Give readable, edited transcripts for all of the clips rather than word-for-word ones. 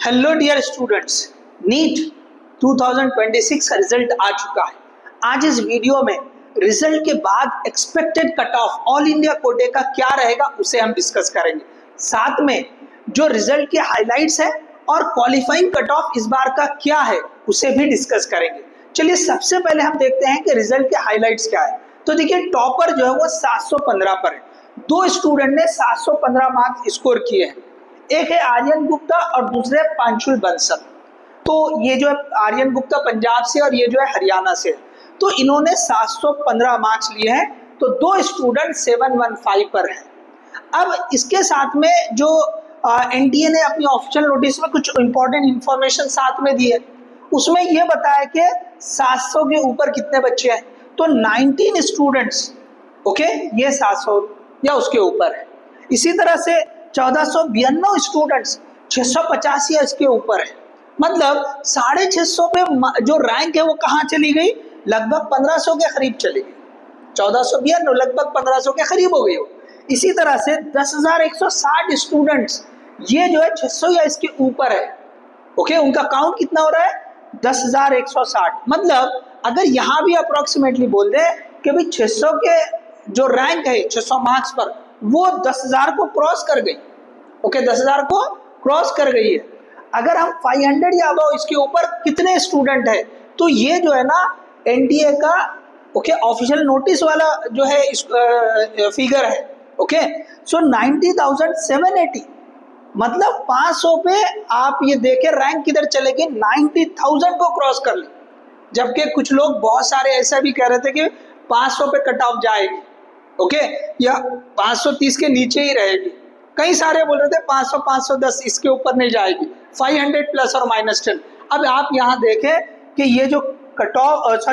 Hello dear students, NEET 2026 का result आ चुका है। आज इस वीडियो में रिजल्ट के बाद expected cut off all India कोटे का क्या रहेगा उसे हम डिस्कस करेंगे। साथ में जो रिजल्ट के हाइलाइट्स है और क्वालिफाइंग कट ऑफ इस बार का क्या है उसे भी डिस्कस करेंगे। चलिए सबसे पहले हम देखते हैं कि रिजल्ट के हाइलाइट्स क्या है। तो देखिए टॉपर जो है वो 715 पर है। दो स्टूडेंट ने 715 मार्क्स स्कोर किए हैं, एक है आर्यन गुप्ता और दूसरे पांशुल बंसल। तो ये जो है आर्यन गुप्ता पंजाब से और ये जो है हरियाणा से, तो इन्होंने 715 मार्क्स लिए हैं। तो दो स्टूडेंट 715 पर है। अब इसके साथ में जो एनटीए ने अपनी ऑफिशियल नोटिस में कुछ इंपॉर्टेंट इंफॉर्मेशन साथ में दी है, उसमें ये बताया कि 700 के ऊपर कितने बच्चे हैं। तो 19 स्टूडेंट्स ओके ये 700 या उसके ऊपर है। इसी तरह से 1492 स्टूडेंट्स 650 या इसके ऊपर है। मतलब 650 पे जो रैंक है वो कहाँ चली गई, लगभग 1500 के करीब चली गई। 1492 लगभग 1500 के करीब हो गई हो। इसी तरह से 10,160 स्टूडेंट्स ये जो है 600 या इसके ऊपर है। ओके उनका काउंट कितना हो रहा है 10,160। मतलब अगर यहाँ भी अप्रोक्सीमेटली बोल दे कि भाई 600 के जो रैंक है 600 मार्क्स पर वो 10,000 को क्रॉस कर गई। ओके 10,000 को क्रॉस कर गई है। अगर हम 500 या अबव इसके ऊपर कितने स्टूडेंट है, तो ये जो है ना एनटीए का ओके ऑफिशियल नोटिस वाला जो है इस फिगर है। ओके सो 90,780 मतलब 500 पे आप ये देखें रैंक किधर चले गए, 90,000 को क्रॉस कर ली। जबकि कुछ लोग बहुत सारे ऐसा भी कह रहे थे कि 500 पे कट ऑफ जाएगी ओके या 530 के नीचे ही रहेगी। कई सारे बोल रहे थे 500 510 इसके ऊपर नहीं जाएगी, 500 प्लस और -10। अब आप यहाँ देखें कि ये जो कट ऑफ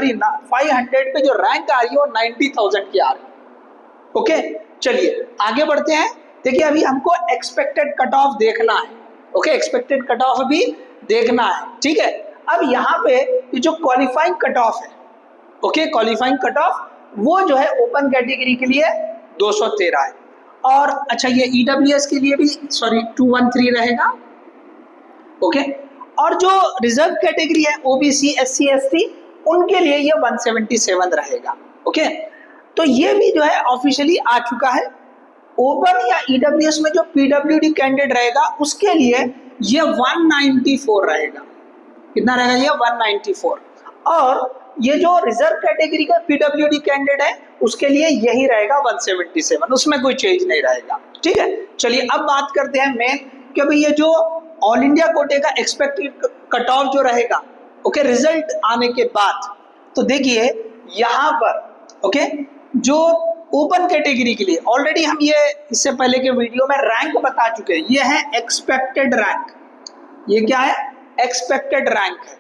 500 पे जो रैंक आ रही है वो 90,000 की आ रही है। ओके चलिए आगे बढ़ते हैं। देखिए अभी हमको एक्सपेक्टेड कट ऑफ देखना है। ओके एक्सपेक्टेड कट ऑफ अभी देखना है, ठीक है। अब यहाँ पे ये जो क्वालिफाइंग कट ऑफ है ओके क्वालिफाइंग कट ऑफ वो जो है ओपन कैटेगरी के लिए 213 है। और अच्छा ये ईडब्ल्यूएस के लिए भी 213 रहेगा। ओके और जो रिजर्व कैटेगरी है ओबीसी एससी एसटी उनके लिए ये 177 रहेगा। ओके तो ये भी जो है ऑफिशियली आ चुका है। ओपन या ईडब्ल्यूएस में जो पीडब्ल्यूडी कैंडिडेट रहेगा उसके लिए ये 194 रहेगा। कितना रहेगा ये 194। और ये जो रिजर्व कैटेगरी का पीडब्ल्यूडी कैंडिडेट है उसके लिए यही रहेगा 177, उसमें कोई चेंज नहीं रहेगा, ठीक है। चलिए अब बात करते हैं मेन कि भाई ये जो ऑल इंडिया कोटे का एक्सपेक्टेड कट ऑफ जो रहेगा ओके रिजल्ट आने के बाद, तो देखिए यहाँ पर ओके जो ओपन कैटेगरी के लिए ऑलरेडी हम ये इससे पहले के वीडियो में रैंक बता चुके हैं। ये है एक्सपेक्टेड रैंक, ये क्या है एक्सपेक्टेड रैंक है।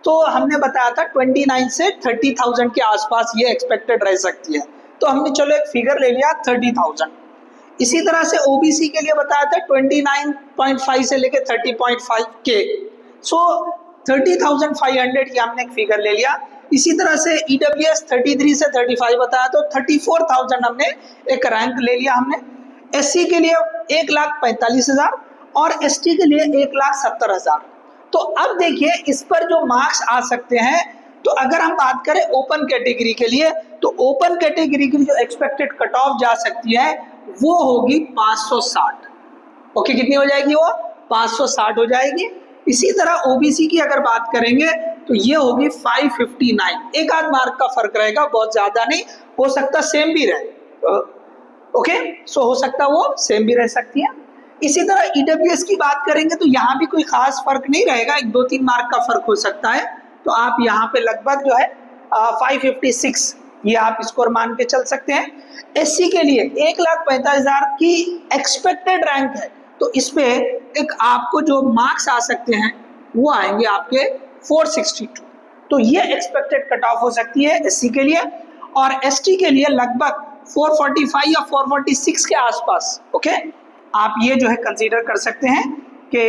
तो हमने बताया था 29 से 30,000 के आसपास ये एक्सपेक्टेड रह सकती है। तो हमने चलो एक फिगर ले लिया 30,000। इसी तरह से ओबीसी के लिए बताया था 29.5 से लेके 30.5 के। सो 30,500 की हमने एक फिगर ले लिया। इसी तरह से ईडब्ल्यूएस 33 से 35 बताया तो 34,000 हमने एक रैंक ले लिया हमने। एससी के लिए 1,45,000 और एसटी के लिए 1,70,000। तो अब देखिए इस पर जो मार्क्स आ सकते हैं, तो अगर हम बात करें ओपन कैटेगरी के लिए, तो ओपन कैटेगरी के लिए जो एक्सपेक्टेड कट ऑफ जा सकती है वो होगी 560। ओके कितनी हो जाएगी वो 560 हो जाएगी। इसी तरह ओबीसी की अगर बात करेंगे तो ये होगी 559। एक आध मार्क का फर्क रहेगा, बहुत ज्यादा नहीं, हो सकता सेम भी रहे। ओके सो हो सकता वो सेम भी रह सकती है। इसी तरह ईडब्ल्यूएस की बात करेंगे तो यहाँ भी कोई खास फर्क नहीं रहेगा, 1-2-3 मार्क का फर्क हो सकता है। तो आप यहाँ पे लगभग जो है 556 ये आप स्कोर मान के चल सकते हैं। एससी के लिए 1,45,000 की एक्सपेक्टेड रैंक है, तो इस पे एक आपको जो मार्क्स आ सकते हैं वो आएंगे आपके 462। तो ये एक्सपेक्टेड कट ऑफ हो सकती है एससी के लिए। और एसटी के लिए लगभग 445 या 446 के आसपास ओके आप ये जो है कंसीडर कर सकते हैं कि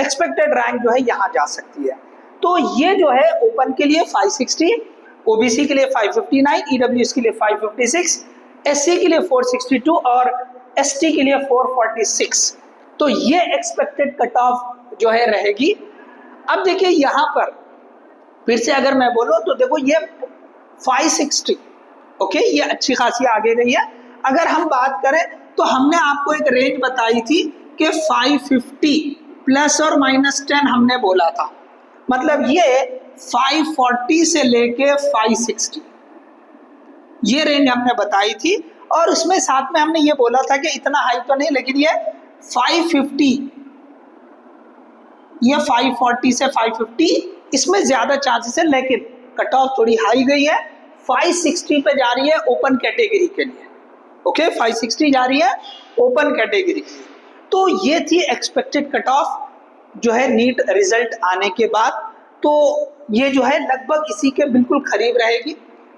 एक्सपेक्टेड रैंक जो है यहाँ जा सकती है। तो ये जो है ओपन के लिए 560, ओबीसी के लिए 559, ईडब्ल्यूएस के लिए 556, एससी के लिए 462 और एसटी के लिए 446। तो ये एक्सपेक्टेड कट ऑफ जो है रहेगी। अब देखिए यहाँ पर फिर से अगर मैं बोलूँ तो देखो ये 560, ओके, ये अच्छी खासी आगे गई है। अगर हम बात करें तो हमने आपको एक रेंज बताई थी कि 550 प्लस और माइनस 10 हमने बोला था, मतलब ये 540 से लेके 560 ये रेंज हमने बताई थी। और उसमें साथ में हमने ये बोला था कि इतना हाई तो नहीं, लेकिन ये 550, ये 540 से 550 इसमें ज्यादा चांसेस है, लेकिन कट ऑफ थोड़ी हाई गई है, 560 पे जा रही है ओपन कैटेगरी के लिए, ओके 560 जा रही है ओपन कैटेगरी। तो ये थी एक्सपेक्टेड कट ऑफ जो है नीट रिजल्ट आने के बाद। तो ये जो है लगभग इसी के बिल्कुल करीब रहेगी,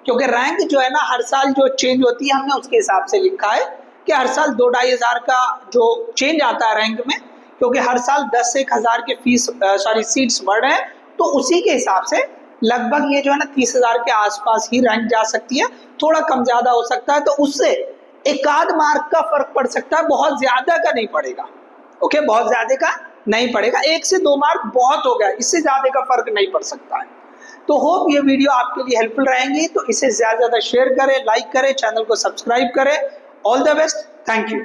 क्योंकि रैंक जो है ना हर साल जो चेंज होती है, हमने उसके हिसाब से लिखा है कि हर साल 2-2.5 हज़ार का जो चेंज आता है रैंक में, क्योंकि हर साल 10 से 1 हज़ार के सीट्स बढ़ रहे हैं, तो उसी के हिसाब से लगभग ये जो है ना 30,000 के आसपास ही रैंक जा सकती है, थोड़ा कम ज्यादा हो सकता है, तो उससे एक आध मार्क का फर्क पड़ सकता है, बहुत ज्यादा का नहीं पड़ेगा, ओके, बहुत ज्यादा का नहीं पड़ेगा, 1 से 2 मार्क बहुत हो गया, इससे ज्यादा का फर्क नहीं पड़ सकता है। तो होप ये वीडियो आपके लिए हेल्पफुल रहेंगी, तो इसे ज्यादा से ज्यादा शेयर करें, लाइक करें, चैनल को सब्सक्राइब करें। All the best, thank you.